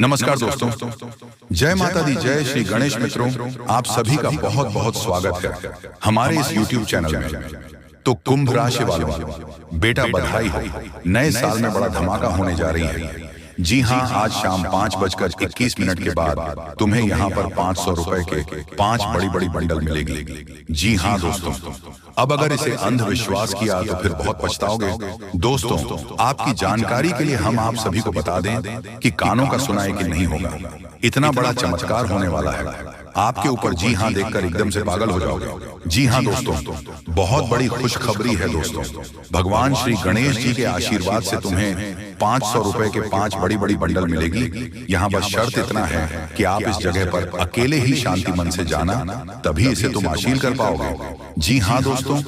नमस्कार दोस्तों, जय माता दी, जय श्री गणेश मित्रों। आप सभी का बहुत बहुत स्वागत है हमारे इस YouTube चैनल में। तो कुंभ राशि वालों, बेटा बधाई हो, नए साल में बड़ा धमाका होने जा रही है। जी हाँ, आज शाम 5:21 के बाद तुम्हें यहाँ पर 500 रुपए के 5 बड़ी बड़ी बंडल मिलेगी। जी हाँ दोस्तों, अब अगर इसे अंधविश्वास किया तो फिर बहुत पछताओगे। दोस्तों, आपकी जानकारी के लिए हम आप सभी को बता दें कि कानों का सुना यकीन नहीं होगा, इतना बड़ा चमत्कार होने वाला है आपके ऊपर। जी हाँ देखकर एकदम से पागल हो जाओगे। जी हाँ दोस्तों, बहुत बड़ी खुशखबरी है दोस्तों। भगवान श्री गणेश जी के आशीर्वाद से तुम्हें 500 रुपए के 5 बड़ी बड़ी बंडल मिलेगी। यहाँ बस शर्त इतना है कि आप इस जगह पर अकेले ही शांति मन से जाना, तभी इसे तुम हासिल कर पाओगे। जी हाँ दोस्तों,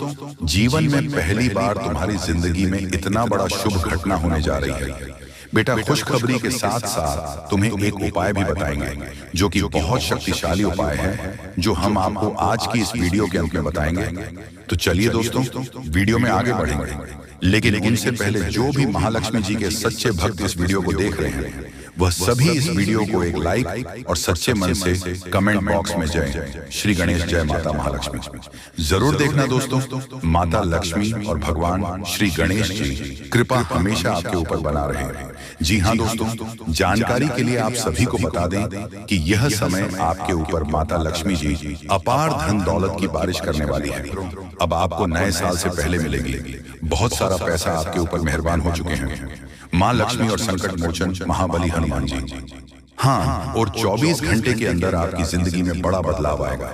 जीवन में पहली बार तुम्हारी जिंदगी में इतना बड़ा शुभ घटना होने जा रही है। बेटा, खुशखबरी के साथ साथ तुम्हें एक उपाय भी बताएंगे जो कि बहुत शक्तिशाली उपाय है, जो हम आपको आज की इस वीडियो के अंत में बताएंगे। तो चलिए दोस्तों, वीडियो में आगे बढ़ेंगे, लेकिन उनसे पहले जो भी महालक्ष्मी जी के सच्चे भक्त इस वीडियो को देख रहे हैं, वह सभी इस वीडियो को एक लाइक और सच्चे मन से कमेंट बॉक्स में जय श्री गणेश, जय माता महालक्ष्मी जरूर देखना दोस्तों। माता लक्ष्मी और भगवान श्री गणेश जी कृपा हमेशा आपके ऊपर बना रहे। जी हाँ दोस्तों, जानकारी के लिए आप सभी को बता दें कि यह समय आपके ऊपर माता लक्ष्मी जी अपार धन दौलत की बारिश करने वाली है। अब आपको नए साल से पहले मिलेगी। बहुत सारा पैसा आपके ऊपर मेहरबान हो चुके हैं माँ लक्ष्मी और संकट मोचन महाबली हनुमान जी। हाँ, और 24 घंटे के अंदर आपकी जिंदगी में बड़ा बदलाव आएगा।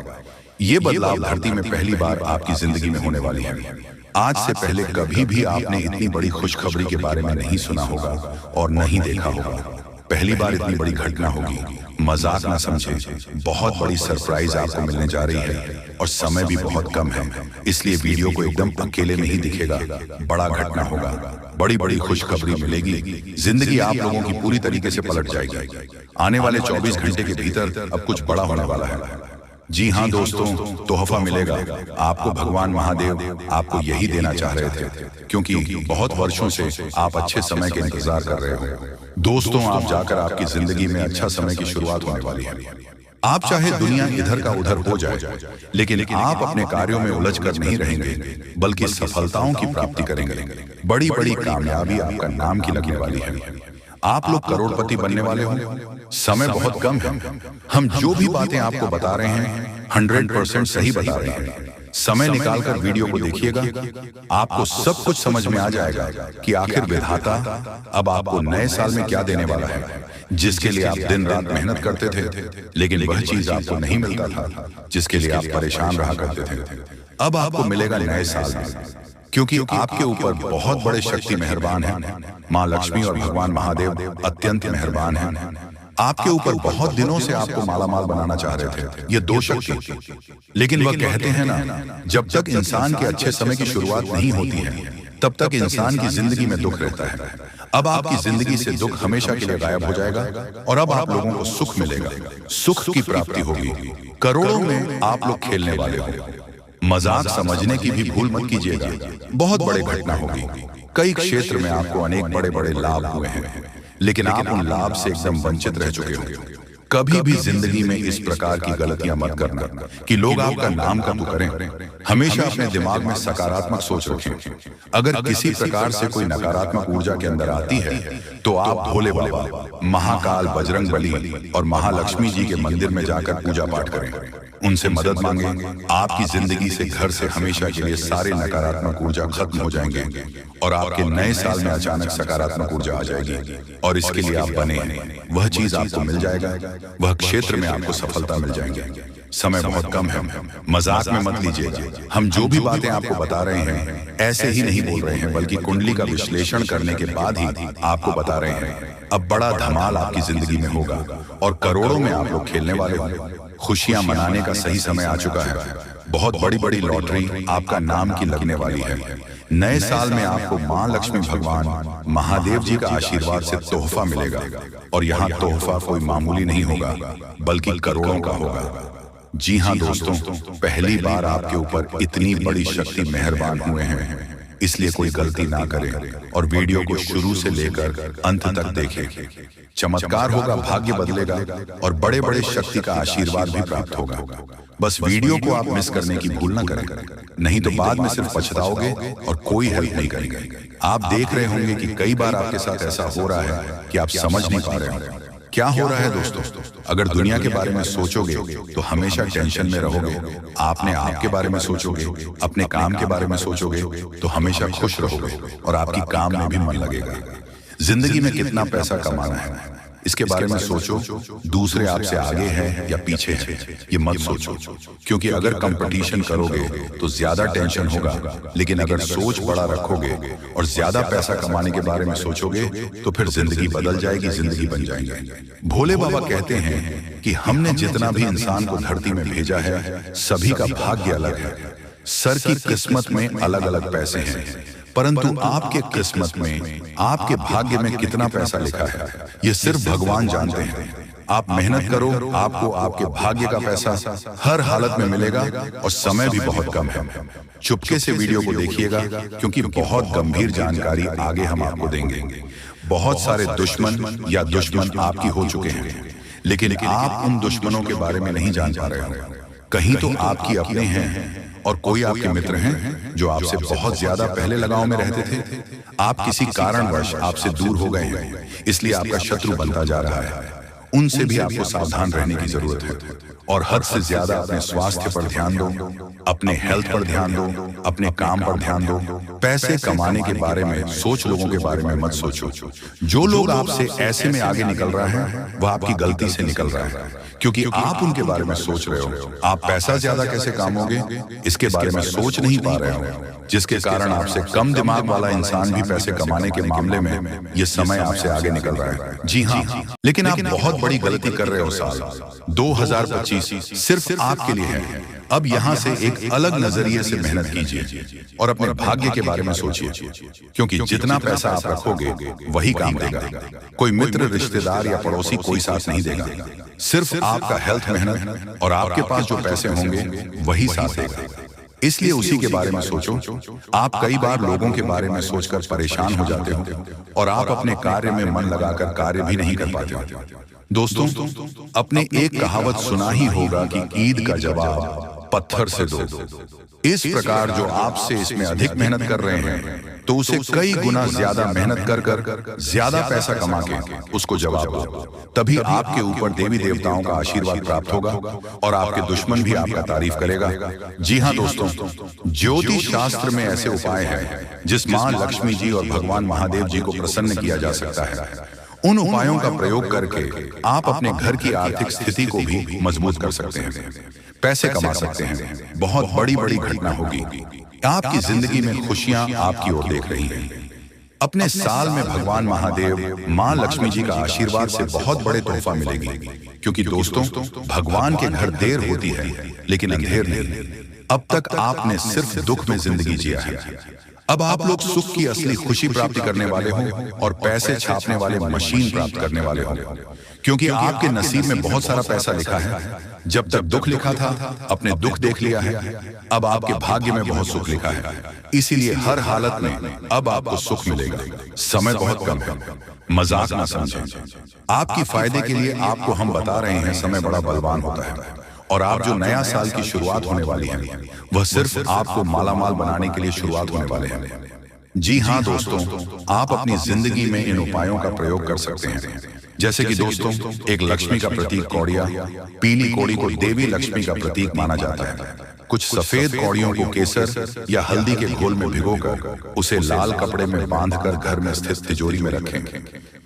ये बदलाव धरती में पहली बार आपकी जिंदगी में होने वाली है। आज से पहले कभी भी आपने इतनी बड़ी खुशखबरी के बारे में नहीं सुना होगा और नहीं देखा होगा। पहली बार इतनी बड़ी घटना होगी, मजाक ना समझे, बहुत बड़ी सरप्राइज आपको मिलने जा रही है और समय भी बहुत कम है, इसलिए वीडियो को एकदम अकेले में ही दिखेगा। बड़ा घटना होगा, बड़ी बड़ी खुशखबरी मिलेगी, जिंदगी आप लोगों की पूरी तरीके से पलट जाएगी। आने वाले 24 घंटे के भीतर अब कुछ बड़ा होने वाला है। जी हाँ दोस्तों, तोहफा मिलेगा आपको। भगवान महादेव आपको यही देना चाह रहे थे, क्योंकि बहुत वर्षों से आप अच्छे समय के इंतजार कर रहे हो। दोस्तों, आप जाकर आपकी जिंदगी में अच्छा समय की शुरुआत होने वाली है। आप चाहे दुनिया इधर का उधर हो जाए, लेकिन आप अपने कार्यों में उलझ कर नहीं रहेंगे, बल्कि सफलताओं की प्राप्ति करेंगे। बड़ी बड़ी कामयाबी आपका नाम की लगने वाली है। आप लोग करोड़पति बनने वाले हो। समय बहुत कम है। हम जो भी बातें आपको बता रहे हैं 100% सही बता रहे हैं। समय निकालकर वीडियो को देखिएगा, आपको सब कुछ समझ में आ जाएगा कि आखिर विधाता अब आपको नए साल में क्या देने वाला है। जिसके लिए आप दिन रात मेहनत करते थे, लेकिन वह चीज आपको नहीं मिलता था, जिसके लिए आप परेशान रहा करते थे, अब आपको मिलेगा नए साल में, क्योंकि आपके ऊपर बहुत बड़े शक्ति मेहरबान है। माँ लक्ष्मी और भगवान महादेव अत्यंत मेहरबान हैं। आपके ऊपर बहुत दिनों से आपको मालामाल बनाना चाह रहे थे ये दो शक्ति, लेकिन वह कहते हैं ना, जब तक इंसान के अच्छे समय की शुरुआत नहीं होती है, तब तक इंसान की जिंदगी में दुख रहता है। अब आपकी जिंदगी से दुख हमेशा के लिए गायब हो जाएगा और अब आप लोगों को सुख मिलेगा, सुख की प्राप्ति होगी। करोड़ों में आप लोग खेलने वाले हो। मजाक समझने की भी भूल मत कीजिएगा, बहुत बड़े घटना होगी। कई क्षेत्र में आपको अनेक बड़े बड़े लाभ हुए हैं, लेकिन आप उन लाभ से एकदम वंचित रह चुके हो। कभी भी जिंदगी में इस प्रकार की गलतियां मत करना कि लोग आपका नाम कबू करें। हमेशा अपने दिमाग में सकारात्मक सोच रखें। अगर किसी प्रकार से कोई नकारात्मक ऊर्जा के अंदर आती है, तो आप भोले बाबा, महाकाल, बजरंग बली और महालक्ष्मी जी के मंदिर में जाकर पूजा पाठ करें, उनसे मदद मांगें। आपकी जिंदगी से, घर से हमेशा के लिए सारे नकारात्मक ऊर्जा खत्म हो जाएंगे और आपके नए साल में अचानक सकारात्मक ऊर्जा आ जाएगी। और इसके लिए आप बने हैं, वह चीज आपको मिल जाएगा, वह क्षेत्र में आपको सफलता मिल जाएगी। समय बहुत कम है, मजाक में मत लीजिएगा। हम जो भी बातें आपको बता रहे हैं ऐसे ही नहीं बोल रहे हैं, बल्कि कुंडली का विश्लेषण करने के बाद ही आपको बता रहे हैं। अब बड़ा धमाल आपकी जिंदगी में होगा और करोड़ों में आप लोग खेलने वाले होंगे। खुशियां मनाने का सही समय आ चुका है। बहुत बड़ी बड़ी लॉटरी आपका नाम की लगने वाली है। नए साल में आपको माँ लक्ष्मी, भगवान महादेव जी का आशीर्वाद से तोहफा मिलेगा, और यहाँ तोहफा कोई मामूली नहीं होगा, बल्कि करोड़ों का होगा। जी हाँ दोस्तों, पहली बार आपके ऊपर इतनी बड़ी शक्ति मेहरबान हुए हैं। इसलिए कोई गलती ना करें और वीडियो को शुरू से लेकर अंत तक देखें। चमत्कार होगा, भाग्य बदलेगा और बड़े बड़े शक्ति का आशीर्वाद भी प्राप्त होगा। बस वीडियो को आप मिस करने की भूल ना करें, नहीं तो बाद में सिर्फ पछताओगे और कोई हेल्प नहीं करेंगे। आप देख रहे होंगे कि कई बार आपके साथ ऐसा हो रहा है कि आप समझ नहीं पा रहे हो क्या हो रहा है। दोस्तों, अगर दुनिया के बारे में सोचोगे तो हमेशा टेंशन में रहोगे। आपने आपके बारे में सोचोगे, अपने काम के बारे में सोचोगे तो हमेशा खुश रहोगे और आपकी काम में भी मन लगेगा। जिंदगी में कितना पैसा कमाना है इसके बारे में सोचो। दूसरे आपसे आगे हैं या पीछे हैं ये मत सोचो, क्योंकि अगर कंपटीशन करोगे तो ज्यादा टेंशन होगा। लेकिन अगर सोच बड़ा रखोगे और ज्यादा पैसा कमाने के बारे में सोचोगे तो फिर जिंदगी बदल जाएगी, जिंदगी बन जाएगी। भोले बाबा कहते हैं कि हमने जितना भी इंसान को धरती में भेजा है सभी का भाग्य अलग है। सर की किस्मत में अलग अलग पैसे हैं, परंतु आपके किस्मत में, आपके भाग्य में कितना पैसा लिखा है ये सिर्फ भगवान जानते हैं। आप मेहनत करो, आपको आपके भाग्य का पैसा हर हालत में मिलेगा और समय भी बहुत कम है। चुपके से वीडियो को देखिएगा, क्योंकि बहुत गंभीर जानकारी आगे हम आपको देंगे। बहुत सारे दुश्मन या दुश्मन आपकी हो चुके हैं, लेकिन आप उन दुश्मनों के बारे में नहीं जान पा रहे हो। कहीं तो आपकी अपने हैं और कोई आपके मित्र हैं जो आपसे बहुत ज्यादा पहले लगाव में रहते थे। आप किसी कारणवश आपसे दूर हो गए हैं, इसलिए आपका शत्रु बनता जा रहा है। उनसे भी आपको सावधान रहने की जरूरत है और हद से ज्यादा अपने स्वास्थ्य पर ध्यान दो, अपने हेल्थ पर ध्यान दो, अपने काम पर ध्यान दो। पैसे कमाने के बारे में सोच लोगों के बारे में मत सोचो। जो लोग आपसे ऐसे में आगे निकल रहा है वह आपकी गलती से निकल रहा है, क्योंकि आप उनके बारे में सोच रहे हो। आप पैसा ज्यादा कैसे कमाओगे इसके बारे में सोच नहीं पा रहे हो, जिसके कारण आपसे कम दिमाग वाला इंसान भी पैसे कमाने के मामले में ये समय आपसे आगे निकल रहा है। जी हाँ, लेकिन आप बहुत बड़ी गलती कर रहे हो। साल 2025 सिर्फ आपके लिए है। अब यहाँ से एक अलग नजरिए से मेहनत कीजिए और अपने भाग्य के बारे में सोचिए, क्योंकि जितना पैसा आप रखोगे वही काम देगा। कोई मित्र, रिश्तेदार या पड़ोसी कोई साथ नहीं देगा। सिर्फ आपका हेल्थ, मेहनत और आपके पास जो पैसे होंगे वही साथ देगा। इसलिए उसी के बारे में सोचो। आप कई बार लोगों के बारे में सोचकर परेशान हो जाते हो और आप अपने कार्य में मन लगाकर कार्य भी नहीं कर पाते हो। दोस्तों, अपने एक कहावत सुना ही होगा कि ईद का जवाब पत्थर से दो। इस प्रकार जो आपसे इसमें अधिक मेहनत कर रहे हैं तो उसे कई गुना ज्यादा मेहनत कर कर ज्यादा पैसा कमा के उसको जवाब दो। तभी आपके ऊपर देवी देवताओं का आशीर्वाद प्राप्त होगा और आपके दुश्मन भी आपका तारीफ करेगा। जी हाँ दोस्तों, ज्योतिष शास्त्र में ऐसे उपाय हैं जिस मां लक्ष्मी जी और भगवान महादेव जी को प्रसन्न किया जा सकता है। उन उपायों का प्रयोग करके आप अपने घर की आर्थिक स्थिति को भी मजबूत कर सकते हैं, पैसे कमा सकते हैं। बहुत बड़ी बड़ी घटना होगी। आपकी जिंदगी में खुशियां आपकी ओर देख रही हैं। अपने साल में भगवान महादेव, मां लक्ष्मी जी का आशीर्वाद से बहुत बड़े तोहफा मिलेगी, क्योंकि दोस्तों भगवान के घर देर होती है लेकिन अंधेर नहीं। अब तक आपने सिर्फ दुख में जिंदगी जिया है। अब आप लोग सुख की असली खुशी प्राप्त करने वाले हो और पैसे छापने वाले मशीन प्राप्त करने वाले हो, क्योंकि आपके नसीब में बहुत सारा पैसा लिखा है। जब तक दुख लिखा था अपने दुख देख लिया है, अब आपके भाग्य में बहुत सुख लिखा है। इसीलिए हर हालत में अब आपको सुख मिलेगा। समय बहुत कम है, मजाक ना समझें। आपकी फायदे के लिए आपको हम बता रहे हैं समय बड़ा बलवान होता है और आप जो नया साल की शुरुआत होने वाली है वह सिर्फ आपको मालामाल बनाने के लिए शुरुआत होने वाले हैं। जी हाँ दोस्तों, आप अपनी जिंदगी में इन उपायों का प्रयोग कर सकते हैं। जैसे कि दोस्तों, एक लक्ष्मी का प्रतीक कौड़िया, पीली कौड़ी को देवी लक्ष्मी का प्रतीक माना जाता है। कुछ सफेद कौड़ियों को केसर या हल्दी के घोल में भिगोकर उसे लाल कपड़े में बांधकर घर में स्थित तिजोरी में रखें।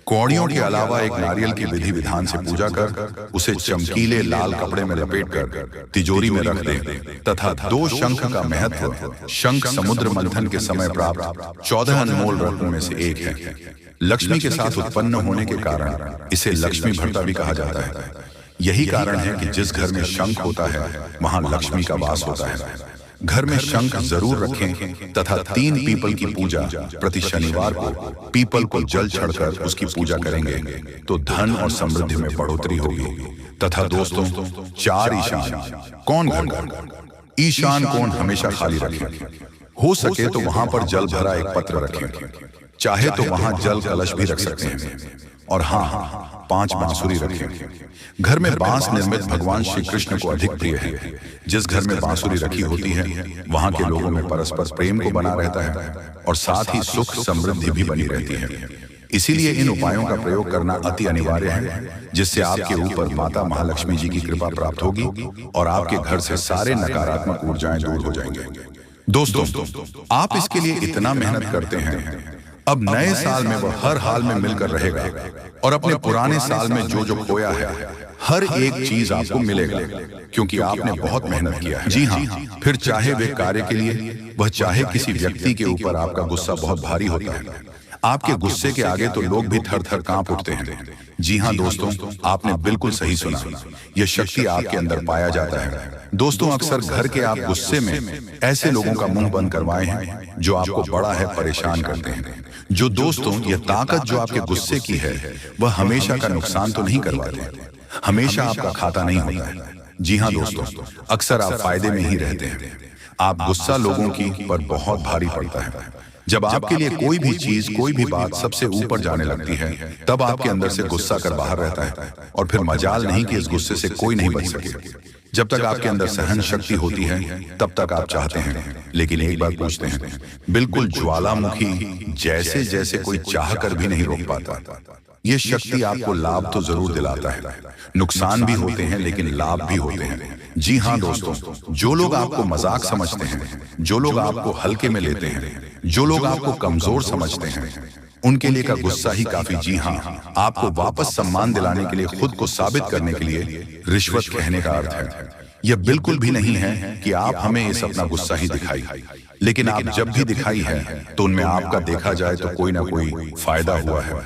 कौड़ियों के अलावा एक नारियल की विधि विधान से पूजा कर उसे चमकीले लाल कपड़े में लपेटकर तिजोरी में रख दें तथा 2 शंख का महत्व। शंख समुद्र मंथन के समय प्राप्त 14 अनमोल रत्नों में से एक है। लक्ष्मी के साथ उत्पन्न होने के कारण इसे लक्ष्मी भरता भी कहा जाता है। यही कारण है कि जिस घर में शंख होता है वहां लक्ष्मी का वास होता है। घर में शंख जरूर रखें तथा 3 पीपल की पूजा प्रति शनिवार को पीपल को जल चढ़कर उसकी पूजा करेंगे तो धन और समृद्धि में बढ़ोतरी होगी। तथा दोस्तों, 4 ईशान कौन घर, ईशान कोण हमेशा खाली रखें। हो सके तो वहां पर जल भरा एक पत्र रखें, चाहे तो वहां जल कलश भी रख सकते हैं। और हाँ, 5 बांसुरी रखें। घर में बांस निर्मित भगवान श्री कृष्ण को अधिक प्रिय है। जिस घर में बांसुरी रखी होती है वहां के लोगों में परस्पर प्रेम को बना रहता है और साथ ही सुख समृद्धि भी बनी रहती है। इसीलिए इन उपायों का प्रयोग करना अति अनिवार्य है, जिससे आपके ऊपर माता महालक्ष्मी जी की कृपा प्राप्त होगी और आपके घर से सारे नकारात्मक ऊर्जाएं दूर हो जाएंगे। दोस्तों, आप इसके लिए इतना मेहनत करते हैं, अब नए साल में वह हर हाल में मिलकर रहेगा और अपने पुराने साल में जो जो खोया है हर एक चीज आपको मिलेगा, क्योंकि आपने बहुत मेहनत किया है। जी हाँ, फिर चाहे वे कार्य के लिए, वह चाहे किसी व्यक्ति के ऊपर आपका गुस्सा बहुत भारी होता है। आपके गुस्से के आगे तो लोग भी थर थर कांप उठते हैं। जी हाँ दोस्तों, आपने बिल्कुल सही सुना, यह शक्ति आपके अंदर पाया जाता है। दोस्तों, अक्सर घर के आप गुस्से में ऐसे लोगों का मुंह बंद करवाए हैं जो आपको बड़ा है परेशान करते हैं। जो दोस्तों, यह ताकत जो आपके गुस्से की है वह हमेशा का नुकसान तो नहीं करवाते, हमेशा आपका खाता नहीं होता है। जी हाँ दोस्तों, अक्सर आप फायदे में ही रहते हैं। आप गुस्सा लोगों की पर बहुत भारी पड़ता है। जब आपके लिए कोई भी चीज, कोई भी बात सबसे ऊपर जाने लगती है, तब आपके अंदर से गुस्सा कर बाहर रहता है और फिर मजाल नहीं कि इस गुस्से से कोई नहीं बच सके। जब तक आपके अंदर सहन शक्ति होती है तब तक आप चाहते हैं, लेकिन एक बात पूछते हैं, बिल्कुल ज्वालामुखी जैसे जैसे कोई चाह कर भी नहीं रोक पाता। ये शक्ति आपको लाभ तो जरूर दिलाता है, नुकसान भी होते हैं लेकिन लाभ भी होते हैं। जी हाँ दोस्तों, जो लोग आपको मजाक समझते हैं, जो लोग आपको हल्के में लेते हैं, जो लोग आपको कमजोर समझते हैं, उनके लिए का गुस्सा ही काफी। जी हाँ, आपको वापस सम्मान दिलाने के लिए, खुद को साबित करने के लिए रिश्वत कहने का अर्थ है। यह बिल्कुल भी नहीं है कि आप हमें इस अपना गुस्सा ही दिखाई, लेकिन आप जब भी दिखाई है तो उनमें आपका देखा जाए तो कोई ना कोई फायदा हुआ है,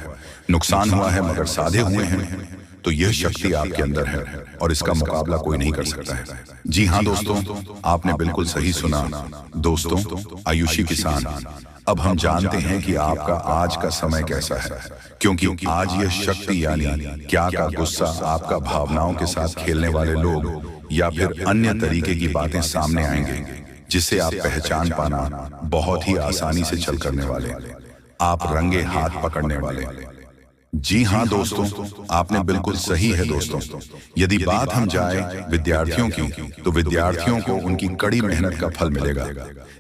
नुकसान हुआ है, मगर साधे हुए हैं। तो यह शक्ति आपके अंदर है और इसका मुकाबला कोई नहीं कर सकता है। जी हाँ दोस्तों, आपने बिल्कुल सही सुना। दोस्तों, आयुषी किसान, अब हम जानते हैं कि आपका आज का समय कैसा है, क्योंकि आज यह शक्ति यानी क्या का गुस्सा आपका भावनाओं के साथ खेलने वाले लोग या फिर अन्य तरीके की बातें सामने आएंगे, जिसे आप पहचान पाना बहुत ही आसानी से छल करने वाले, आप रंगे हाथ पकड़ने वाले। जी हाँ दोस्तों, आपने बिल्कुल सही है। दोस्तों, यदि बात हम जाए विद्यार्थियों की, तो विद्यार्थियों को उनकी कड़ी मेहनत का फल मिलेगा।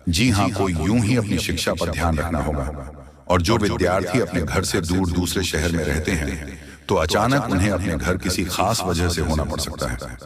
जी हाँ, कोई यूं ही अपनी शिक्षा पर ध्यान रखना होगा। और जो विद्यार्थी अपने घर से दूर दूसरे शहर में रहते हैं, तो अचानक उन्हें अपने घर किसी खास वजह से होना पड़ सकता है।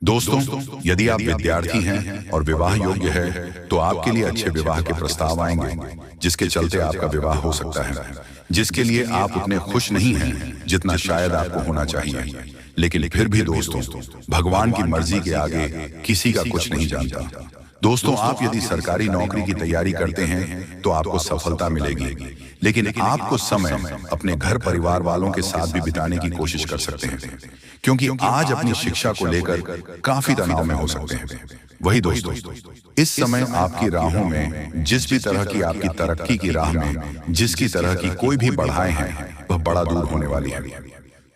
दोस्तों, यदि आप विद्यार्थी हैं और विवाह योग्य है, तो आपके लिए अच्छे विवाह के प्रस्ताव आएंगे, जिसके चलते आपका विवाह हो सकता है, जिसके लिए आप उतने खुश नहीं हैं जितना शायद आपको होना चाहिए। लेकिन फिर भी दोस्तों, भगवान की मर्जी के आगे किसी का कुछ नहीं जानता। दोस्तों, आप यदि सरकारी नौकरी की तैयारी करते हैं तो आपको सफलता मिलेगी, लेकिन आपको समय अपने घर परिवार वालों के साथ भी बिताने की कोशिश कर सकते हैं, क्योंकि आज अपनी शिक्षा को लेकर काफी तनाव में हो सकते हैं। वही दोस्तों, इस समय आपकी राहों में जिस भी तरह की आपकी तरक्की की राह में जिसकी तरह की कोई भी बढ़ाएं हैं, वह बड़ा दूर होने वाली है।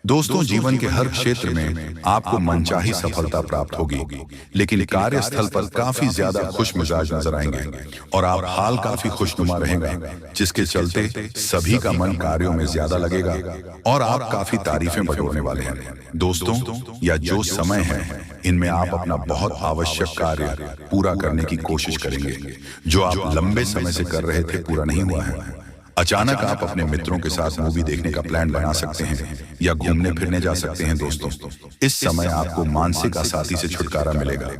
दोस्तों, जीवन के हर क्षेत्र में आपको मनचाही सफलता प्राप्त होगी, लेकिन कार्यस्थल पर काफी ज्यादा खुश मिजाज नजर आएंगे और आप हाल काफी खुशनुमा रहेगा, जिसके चलते सभी का मन कार्यों में ज्यादा लगेगा और आप काफी तारीफें बटोरने वाले हैं। दोस्तों, या जो समय है, इनमें आप अपना बहुत आवश्यक कार्य पूरा करने की कोशिश करेंगे, जो आप लंबे समय से कर रहे थे पूरा नहीं हुआ है। अचानक आप अपने मित्रों के साथ मूवी देखने का प्लान बना सकते हैं या घूमने फिरने जा सकते हैं। दोस्तों, इस समय आपको मानसिक अशांति से छुटकारा मिलेगा।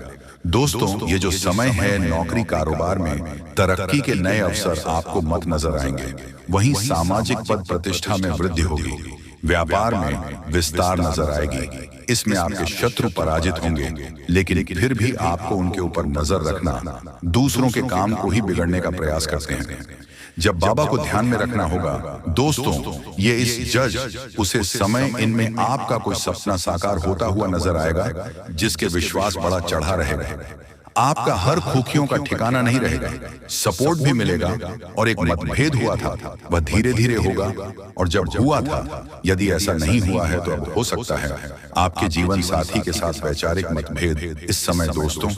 दोस्तों, ये जो समय है, नौकरी कारोबार में तरक्की के नए अवसर आपको मत नजर आएंगे। वहीं सामाजिक पद प्रतिष्ठा में वृद्धि होगी, व्यापार में विस्तार नजर आएगी। इसमें आपके शत्रु पराजित होंगे, लेकिन फिर भी आपको उनके ऊपर नजर रखना, दूसरों के काम को ही बिगड़ने का प्रयास करते हैं। जब बाबा को ध्यान में रखना होगा। दोस्तों, ये इस जज उसे समय इनमें आपका कोई सपना साकार होता हुआ नजर आएगा, जिसके विश्वास बड़ा चढ़ा रहेगा। आपका हर खुशियों का ठिकाना नहीं रहेगा, सपोर्ट भी मिलेगा। और एक मतभेद हुआ था वह धीरे धीरे होगा, और जब हुआ था, यदि ऐसा नहीं हुआ है तो अब हो सकता है आपके जीवन साथी के साथ वैचारिक मतभेद। इस समय दोस्तों,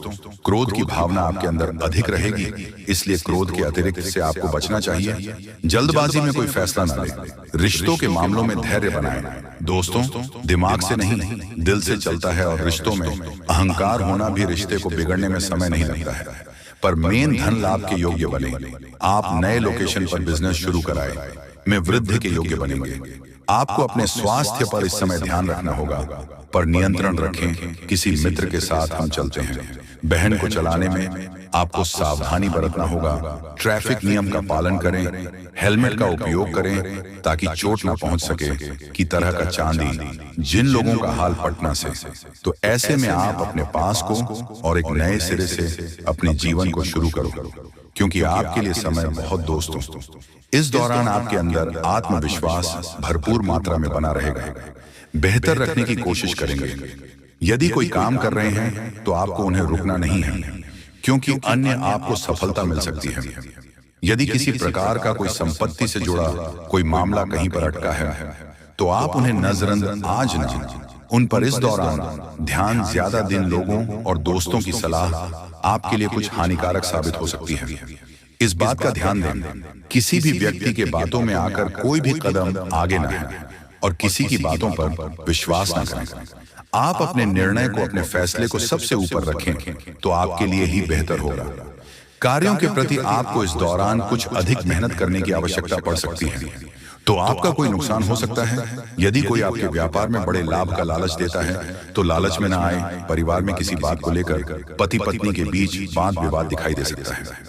क्रोध की भावना आपके अंदर अधिक रहेगी, इसलिए क्रोध के अतिरिक्त से आपको बचना चाहिए। जल्दबाजी में कोई फैसला न लें। रिश्तों के मामलों में धैर्य बनाएं। दोस्तों, दिमाग से नहीं, दिल से चलता है, और रिश्तों में अहंकार होना भी रिश्ते को बिगड़ने में समय नहीं लगता है। पर मेन धन लाभ के योग्य बने। आप नए लोकेशन पर बिजनेस शुरू कराएं, में वृद्धि के योग्य बनेंगे। आपको अपने स्वास्थ्य पर इस समय ध्यान रखना होगा, पर नियंत्रण रखें। किसी मित्र के साथ हम चलते हैं, बहन को चलाने में आपको सावधानी बरतना होगा। ट्रैफिक नियम का पालन करें, हेलमेट का उपयोग करें ताकि चोट ना पहुंच सके। की तरह का चांदी जिन लोगों का हाल पटना से। तो ऐसे में आप अपने पास को और एक नए सिरे से अपने जीवन को शुरू करो, क्योंकि आपके लिए समय बहुत दोस्तों। इस दौरान आपके अंदर आत्मविश्वास भरपूर मात्रा में बना रहेगा। बेहतर रखने की कोशिश करेंगे। यदि कोई काम कर रहे हैं तो आपको उन्हें रुकना नहीं है, क्योंकि अन्य आपको सफलता मिल सकती है। यदि किसी प्रकार का कोई संपत्ति से जुड़ा कोई मामला कहीं पर अटका है तो आप उन्हें नजरअंदाज ना उन पर इस दौरान ध्यान। ज्यादा दिन लोगों और दोस्तों की सलाह आपके लिए कुछ हानिकारक साबित हो सकती है। इस बात का ध्यान दें, किसी भी व्यक्ति के बातों में आकर कोई भी कदम आगे ना है, और किसी की बातों पर विश्वास ना करें। आप अपने निर्णय को, अपने फैसले को सबसे ऊपर रखें तो आपके लिए ही बेहतर होगा। कार्यों के प्रति आपको इस दौरान कुछ अधिक मेहनत करने की आवश्यकता पड़ सकती है, तो आपका कोई नुकसान हो सकता है। यदि कोई आपके व्यापार में बड़े लाभ का लालच देता है तो लालच में ना आए। परिवार में किसी बात को लेकर पति पत्नी के बीच वाद विवाद दिखाई दे सकता है।